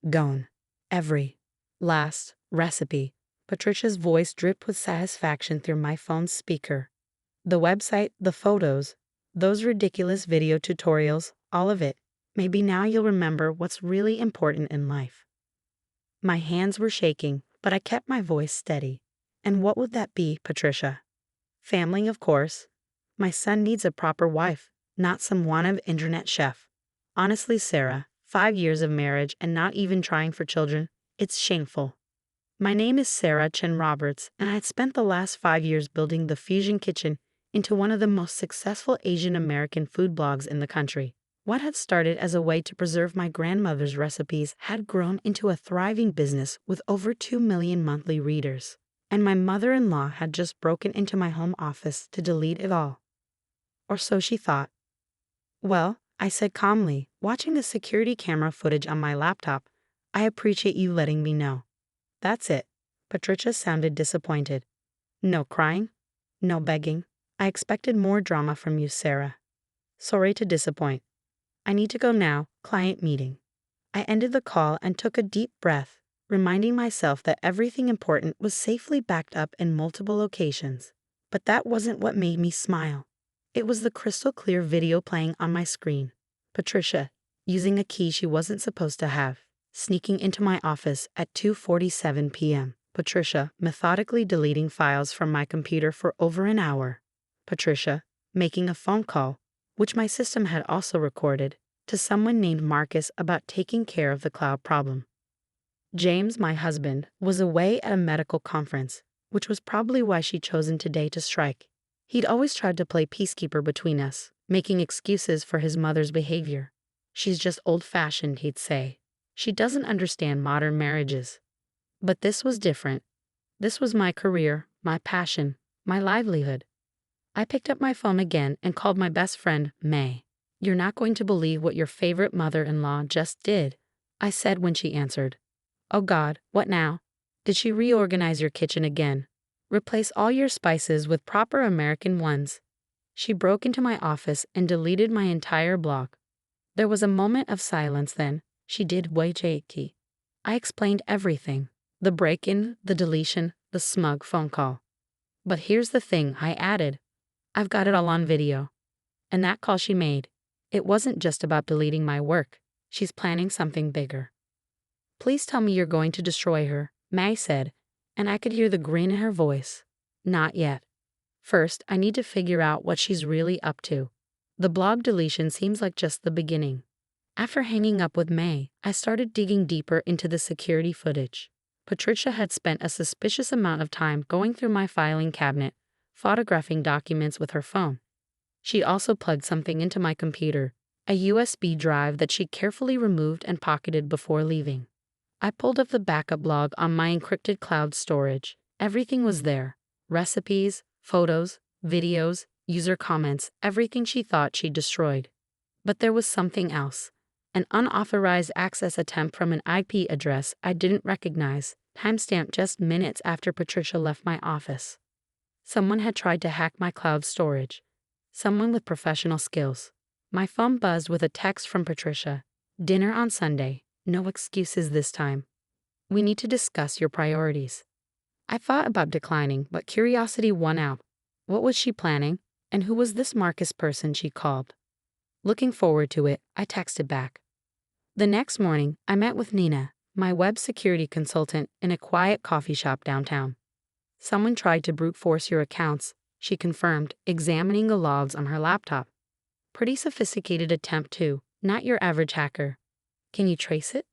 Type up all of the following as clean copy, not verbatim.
Gone. Every last recipe. Patricia's voice dripped with satisfaction through my phone's speaker. The website, the photos, those ridiculous video tutorials, all of it. Maybe now you'll remember what's really important in life. My hands were shaking, but I kept my voice steady. And what would that be, Patricia? Family, of course. My son needs a proper wife, not some wannabe internet chef. Honestly, Sarah, 5 years of marriage and not even trying for children, it's shameful. My name is Sarah Chen-Roberts, and I had spent the last 5 years building the Fusion Kitchen into one of the most successful Asian American food blogs in the country. What had started as a way to preserve my grandmother's recipes had grown into a thriving business with over 2 million monthly readers. And my mother-in-law had just broken into my home office to delete it all. Or so she thought. Well, I said calmly, watching the security camera footage on my laptop, I appreciate you letting me know. That's it. Patricia sounded disappointed. No crying? No begging? I expected more drama from you, Sarah. Sorry to disappoint. I need to go now, client meeting. I ended the call and took a deep breath, reminding myself that everything important was safely backed up in multiple locations. But that wasn't what made me smile. It was the crystal clear video playing on my screen. Patricia, using a key she wasn't supposed to have, sneaking into my office at 2:47 p.m. Patricia, methodically deleting files from my computer for over an hour. Patricia, making a phone call, which my system had also recorded, to someone named Marcus about taking care of the cloud problem. James, my husband, was away at a medical conference, which was probably why she'd chosen today to strike. He'd always tried to play peacekeeper between us, making excuses for his mother's behavior. She's just old-fashioned, he'd say. She doesn't understand modern marriages. But this was different. This was my career, my passion, my livelihood. I picked up my phone again and called my best friend, May. "You're not going to believe what your favorite mother-in-law just did," I said when she answered. "Oh God, what now? Did she reorganize your kitchen again? Replace all your spices with proper American ones?" She broke into my office and deleted my entire blog. There was a moment of silence then. She did Waijiki. I explained everything. The break-in, the deletion, the smug phone call. "But here's the thing," I added. "I've got it all on video." And that call she made, it wasn't just about deleting my work. She's planning something bigger. "Please tell me you're going to destroy her," May said, and I could hear the grin in her voice. "Not yet. First, I need to figure out what she's really up to." The blog deletion seems like just the beginning. After hanging up with May, I started digging deeper into the security footage. Patricia had spent a suspicious amount of time going through my filing cabinet, photographing documents with her phone. She also plugged something into my computer, a USB drive that she carefully removed and pocketed before leaving. I pulled up the backup log on my encrypted cloud storage. Everything was there. Recipes, photos, videos, user comments, everything she thought she'd destroyed. But there was something else. An unauthorized access attempt from an IP address I didn't recognize, timestamped just minutes after Patricia left my office. Someone had tried to hack my cloud storage. Someone with professional skills. My phone buzzed with a text from Patricia. "Dinner on Sunday. No excuses this time. We need to discuss your priorities." I thought about declining, but curiosity won out. What was she planning, and who was this Marcus person she called? Looking forward to it, I texted back. The next morning, I met with Nina, my web security consultant, in a quiet coffee shop downtown. "Someone tried to brute force your accounts," she confirmed, examining the logs on her laptop. "Pretty sophisticated attempt too, not your average hacker. Can you trace it?"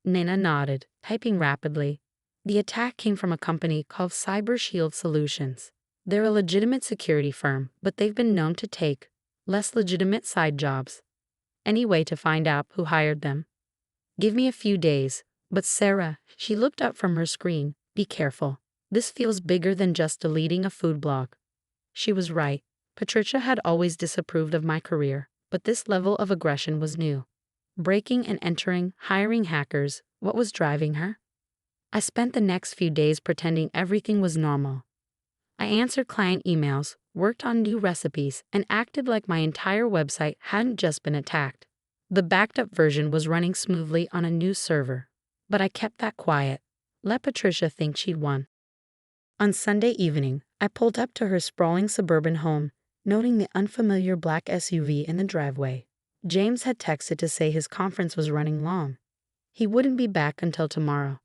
Nina nodded, typing rapidly. "The attack came from a company called Cyber Shield Solutions. They're a legitimate security firm, but they've been known to take less legitimate side jobs. Any way to find out who hired them?" "Give me a few days." "But Sarah," she looked up from her screen, "be careful. This feels bigger than just deleting a food blog." She was right. Patricia had always disapproved of my career, but this level of aggression was new. Breaking and entering, hiring hackers, what was driving her? I spent the next few days pretending everything was normal. I answered client emails, worked on new recipes, and acted like my entire website hadn't just been attacked. The backed-up version was running smoothly on a new server. But I kept that quiet. Let Patricia think she'd won. On Sunday evening, I pulled up to her sprawling suburban home, noting the unfamiliar black SUV in the driveway. James had texted to say his conference was running long. He wouldn't be back until tomorrow.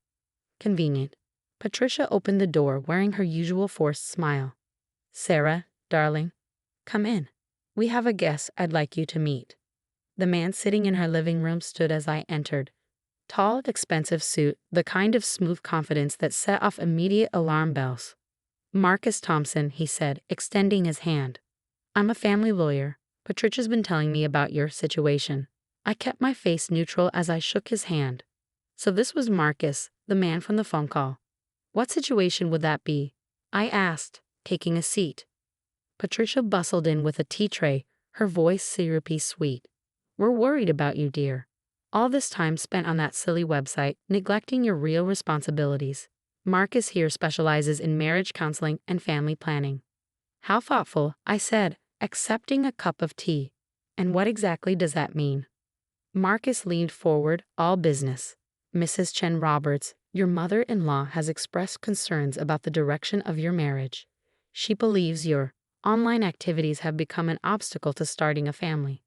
Convenient. Patricia opened the door wearing her usual forced smile. "Sarah, darling, come in. We have a guest I'd like you to meet." The man sitting in her living room stood as I entered. Tall, expensive suit, the kind of smooth confidence that set off immediate alarm bells. "Marcus Thompson," he said, extending his hand. "I'm a family lawyer. Patricia's been telling me about your situation." I kept my face neutral as I shook his hand. So this was Marcus, the man from the phone call. What situation would that be? I asked, taking a seat. Patricia bustled in with a tea tray, her voice syrupy sweet. "We're worried about you, dear. All this time spent on that silly website, neglecting your real responsibilities. Marcus here specializes in marriage counseling and family planning." "How thoughtful," I said, accepting a cup of tea. "And what exactly does that mean?" Marcus leaned forward, all business. "Mrs. Chen-Roberts, your mother-in-law has expressed concerns about the direction of your marriage. She believes your online activities have become an obstacle to starting a family.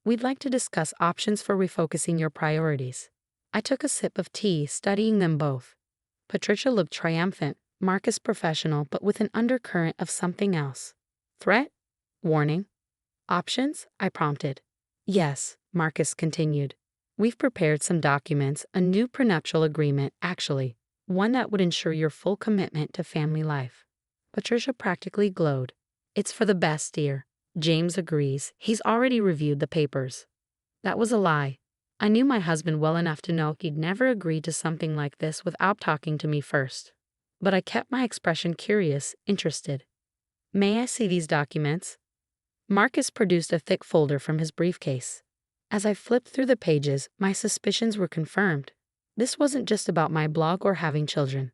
We'd like to discuss options for refocusing your priorities." I took a sip of tea, studying them both. Patricia looked triumphant, Marcus professional, but with an undercurrent of something else. "Threat? Warning? Options?" I prompted. "Yes," Marcus continued. "We've prepared some documents, a new prenuptial agreement, actually, one that would ensure your full commitment to family life." Patricia practically glowed. "It's for the best, dear. James agrees. He's already reviewed the papers." That was a lie. I knew my husband well enough to know he'd never agreed to something like this without talking to me first. But I kept my expression curious, interested. "May I see these documents?" Marcus produced a thick folder from his briefcase. As I flipped through the pages, my suspicions were confirmed. This wasn't just about my blog or having children.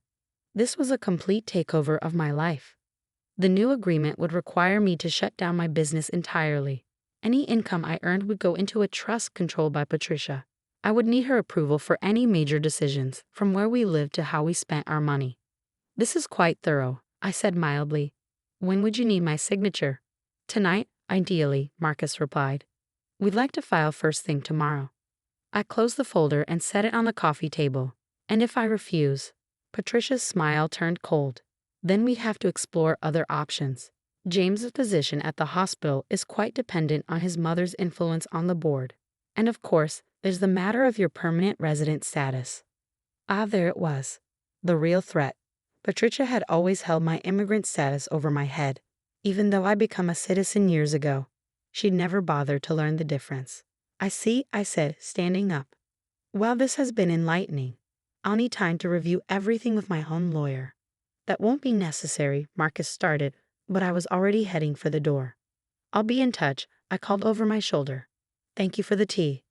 This was a complete takeover of my life. The new agreement would require me to shut down my business entirely. Any income I earned would go into a trust controlled by Patricia. I would need her approval for any major decisions, from where we lived to how we spent our money. "This is quite thorough," I said mildly. "When would you need my signature?" "Tonight, ideally," Marcus replied. "We'd like to file first thing tomorrow." I closed the folder and set it on the coffee table. "And if I refuse?" Patricia's smile turned cold. "Then we'd have to explore other options. James's position at the hospital is quite dependent on his mother's influence on the board. And of course, there's the matter of your permanent resident status." Ah, there it was. The real threat. Patricia had always held my immigrant status over my head. Even though I became a citizen years ago, she'd never bothered to learn the difference. "I see," I said, standing up. "Well, this has been enlightening. I'll need time to review everything with my home lawyer." "That won't be necessary," Marcus started, but I was already heading for the door. "I'll be in touch," I called over my shoulder. "Thank you for the tea."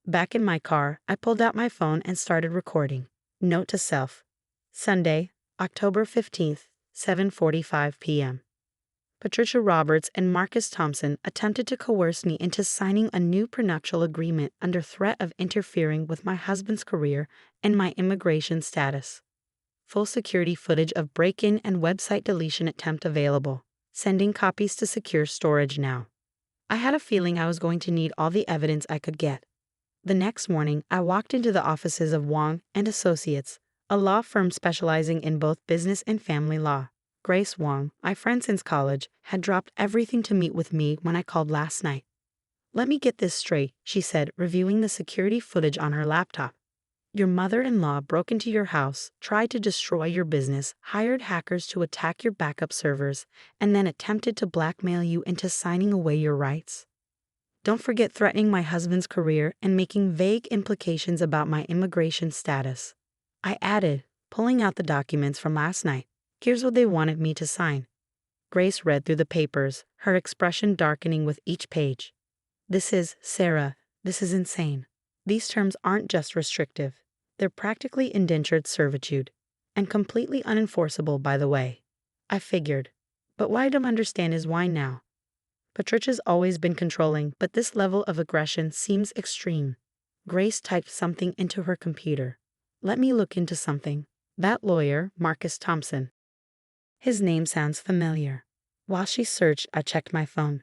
Back in my car, I pulled out my phone and started recording. Note to self. Sunday, October 15th, 7:45 p.m. Patricia Roberts and Marcus Thompson attempted to coerce me into signing a new prenuptial agreement under threat of interfering with my husband's career and my immigration status. Full security footage of break-in and website deletion attempt available. Sending copies to secure storage now. I had a feeling I was going to need all the evidence I could get. The next morning, I walked into the offices of Wong and Associates, a law firm specializing in both business and family law. Grace Wong, my friend since college, had dropped everything to meet with me when I called last night. "Let me get this straight," she said, reviewing the security footage on her laptop. "Your mother-in-law broke into your house, tried to destroy your business, hired hackers to attack your backup servers, and then attempted to blackmail you into signing away your rights. Don't forget threatening my husband's career and making vague implications about my immigration status." I added, pulling out the documents from last night. "Here's what they wanted me to sign." Grace read through the papers, her expression darkening with each page. Sarah, this is insane. These terms aren't just restrictive. They're practically indentured servitude. And completely unenforceable, by the way." I figured. But what I don't understand is why now. Patricia's always been controlling, but this level of aggression seems extreme. Grace typed something into her computer. Let me look into something. That lawyer, Marcus Thompson. His name sounds familiar. While she searched, I checked my phone.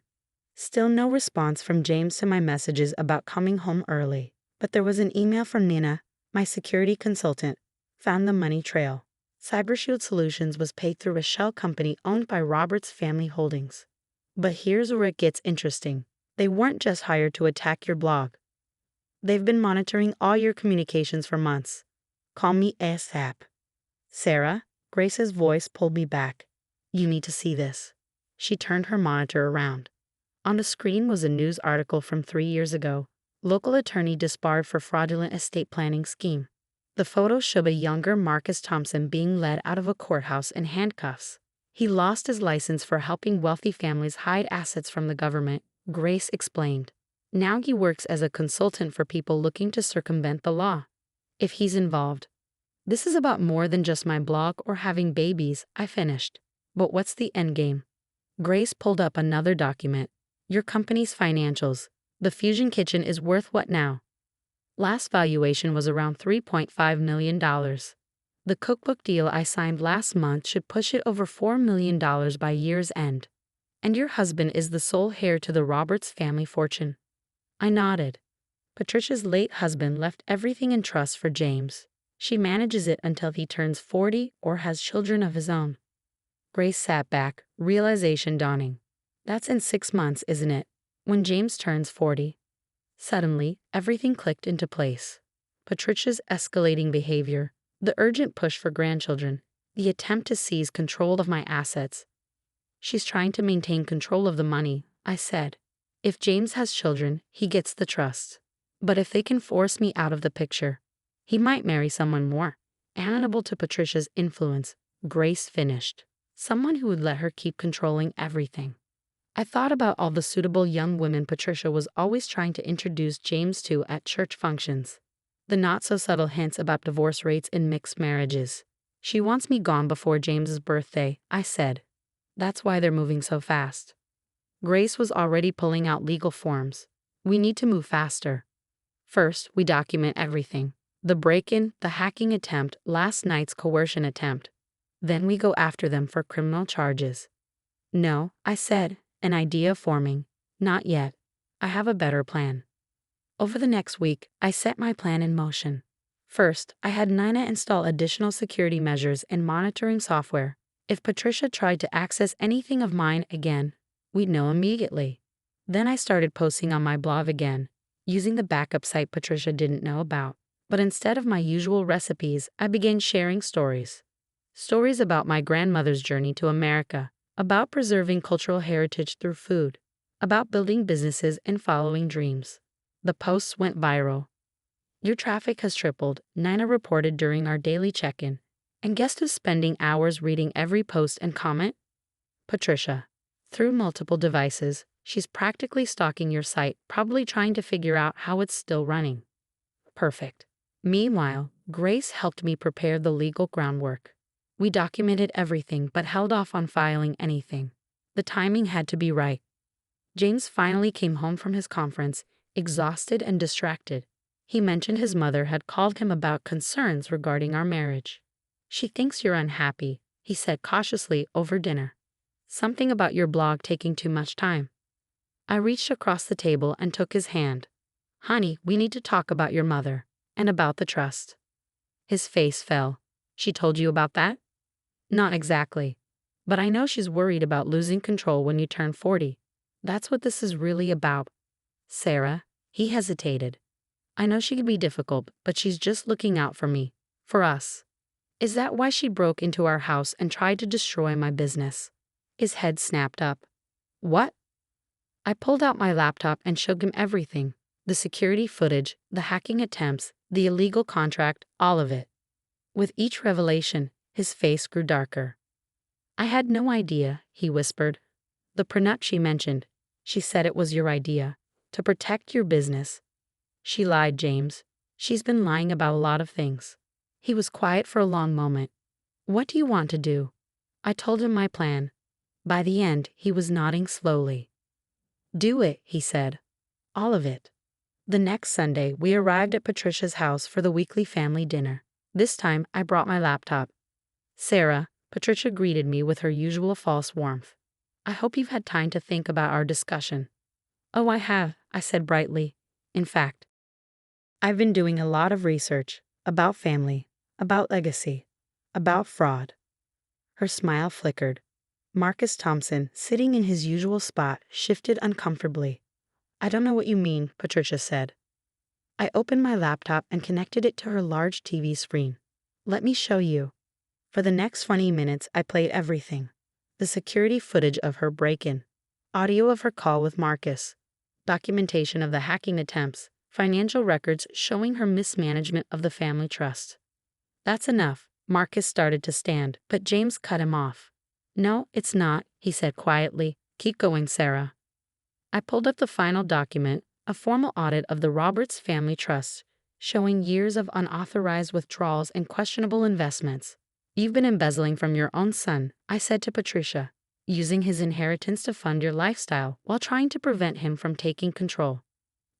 Still no response from James to my messages about coming home early. But there was an email from Nina, my security consultant. Found the money trail. CyberShield Solutions was paid through a shell company owned by Roberts Family Holdings. But here's where it gets interesting. They weren't just hired to attack your blog. They've been monitoring all your communications for months. Call me ASAP. Sarah, Grace's voice pulled me back. You need to see this. She turned her monitor around. On the screen was a news article from 3 years ago. Local attorney disbarred for fraudulent estate planning scheme. The photos showed a younger Marcus Thompson being led out of a courthouse in handcuffs. He lost his license for helping wealthy families hide assets from the government, Grace explained. Now he works as a consultant for people looking to circumvent the law. If he's involved. This is about more than just my blog or having babies, I finished. But what's the endgame? Grace pulled up another document. Your company's financials. The Fusion Kitchen is worth what now? Last valuation was around $3.5 million. The cookbook deal I signed last month should push it over $4 million by year's end. And your husband is the sole heir to the Roberts family fortune. I nodded. Patricia's late husband left everything in trust for James. She manages it until he turns 40 or has children of his own. Grace sat back, realization dawning. That's in 6 months, isn't it? When James turns 40. Suddenly, everything clicked into place. Patricia's escalating behavior, the urgent push for grandchildren, the attempt to seize control of my assets. She's trying to maintain control of the money, I said. If James has children, he gets the trust. But if they can force me out of the picture, he might marry someone more amenable to Patricia's influence, Grace finished. Someone who would let her keep controlling everything. I thought about all the suitable young women Patricia was always trying to introduce James to at church functions. The not-so-subtle hints about divorce rates in mixed marriages. She wants me gone before James's birthday, I said. That's why they're moving so fast. Grace was already pulling out legal forms. We need to move faster. First, we document everything. The break-in, the hacking attempt, last night's coercion attempt. Then we go after them for criminal charges. No, I said, an idea forming. Not yet. I have a better plan. Over the next week, I set my plan in motion. First, I had Nina install additional security measures and monitoring software. If Patricia tried to access anything of mine again, we'd know immediately. Then I started posting on my blog again, using the backup site Patricia didn't know about. But instead of my usual recipes, I began sharing stories. Stories about my grandmother's journey to America, about preserving cultural heritage through food, about building businesses and following dreams. The posts went viral. Your traffic has tripled, Nina reported during our daily check-in. And guess who's spending hours reading every post and comment? Patricia. Through multiple devices, she's practically stalking your site, probably trying to figure out how it's still running. Perfect. Meanwhile, Grace helped me prepare the legal groundwork. We documented everything but held off on filing anything. The timing had to be right. James finally came home from his conference, exhausted and distracted. He mentioned his mother had called him about concerns regarding our marriage. She thinks you're unhappy, he said cautiously over dinner. Something about your blog taking too much time. I reached across the table and took his hand. Honey, we need to talk about your mother, and about the trust. His face fell. She told you about that? Not exactly. But I know she's worried about losing control when you turn 40. That's what this is really about. Sarah, he hesitated. I know she can be difficult, but she's just looking out for me, for us. Is that why she broke into our house and tried to destroy my business? His head snapped up. What? I pulled out my laptop and showed him everything. The security footage, the hacking attempts, the illegal contract, all of it. With each revelation, his face grew darker. I had no idea, he whispered. The prenup she mentioned, she said it was your idea, to protect your business. She lied, James. She's been lying about a lot of things. He was quiet for a long moment. What do you want to do? I told him my plan. By the end, he was nodding slowly. Do it, he said. All of it. The next Sunday, we arrived at Patricia's house for the weekly family dinner. This time, I brought my laptop. Sarah, Patricia greeted me with her usual false warmth. I hope you've had time to think about our discussion. Oh, I have, I said brightly. In fact, I've been doing a lot of research about family, about legacy, about fraud. Her smile flickered. Marcus Thompson, sitting in his usual spot, shifted uncomfortably. I don't know what you mean, Patricia said. I opened my laptop and connected it to her large TV screen. Let me show you. For the next 20 minutes, I played everything. The security footage of her break-in, audio of her call with Marcus, documentation of the hacking attempts, financial records showing her mismanagement of the family trust. That's enough. Marcus started to stand, but James cut him off. No, it's not, he said quietly. Keep going, Sarah. I pulled up the final document, a formal audit of the Roberts family trust, showing years of unauthorized withdrawals and questionable investments. You've been embezzling from your own son, I said to Patricia, using his inheritance to fund your lifestyle while trying to prevent him from taking control.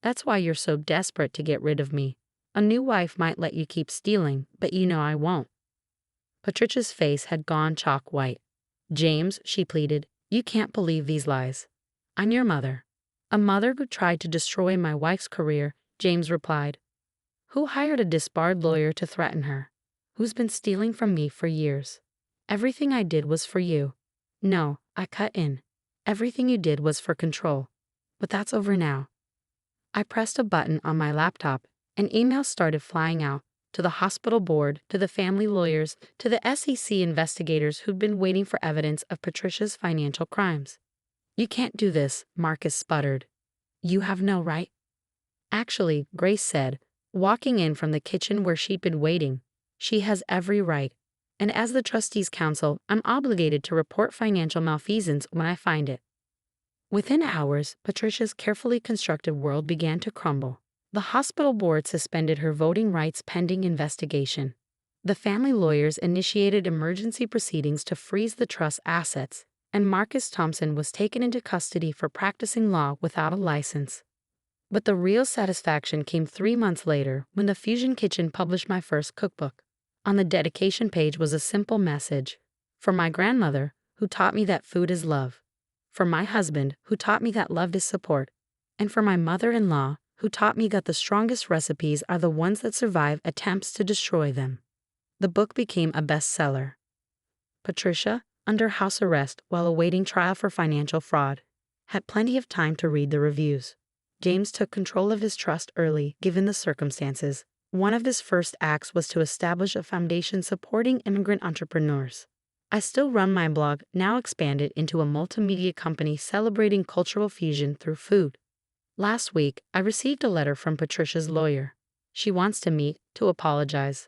That's why you're so desperate to get rid of me. A new wife might let you keep stealing, but you know I won't. Patricia's face had gone chalk white. James, she pleaded, you can't believe these lies. I'm your mother. A mother who tried to destroy my wife's career, James replied. Who hired a disbarred lawyer to threaten her? Who's been stealing from me for years? Everything I did was for you. No, I cut in. Everything you did was for control. But that's over now. I pressed a button on my laptop, and emails started flying out, to the hospital board, to the family lawyers, to the SEC investigators who'd been waiting for evidence of Patricia's financial crimes. You can't do this, Marcus sputtered. You have no right. Actually, Grace said, walking in from the kitchen where she'd been waiting, she has every right. And as the trustees' counsel, I'm obligated to report financial malfeasance when I find it. Within hours, Patricia's carefully constructed world began to crumble. The hospital board suspended her voting rights pending investigation. The family lawyers initiated emergency proceedings to freeze the trust's assets, and Marcus Thompson was taken into custody for practicing law without a license. But the real satisfaction came 3 months later when the Fusion Kitchen published my first cookbook. On the dedication page was a simple message. For my grandmother, who taught me that food is love. For my husband, who taught me that love is support. And for my mother-in-law, who taught me that the strongest recipes are the ones that survive attempts to destroy them. The book became a bestseller. Patricia, under house arrest while awaiting trial for financial fraud, had plenty of time to read the reviews. James took control of his trust early, given the circumstances. One of his first acts was to establish a foundation supporting immigrant entrepreneurs. I still run my blog, now expanded into a multimedia company celebrating cultural fusion through food. Last week, I received a letter from Patricia's lawyer. She wants to meet, to apologize.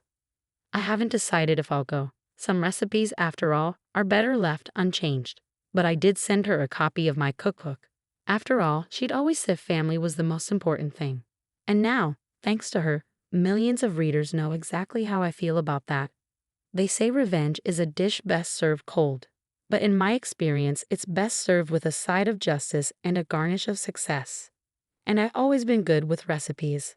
I haven't decided if I'll go. Some recipes, after all, are better left unchanged. But I did send her a copy of my cookbook. After all, she'd always said family was the most important thing. And now, thanks to her, millions of readers know exactly how I feel about that. They say revenge is a dish best served cold. But in my experience, it's best served with a side of justice and a garnish of success. And I've always been good with recipes.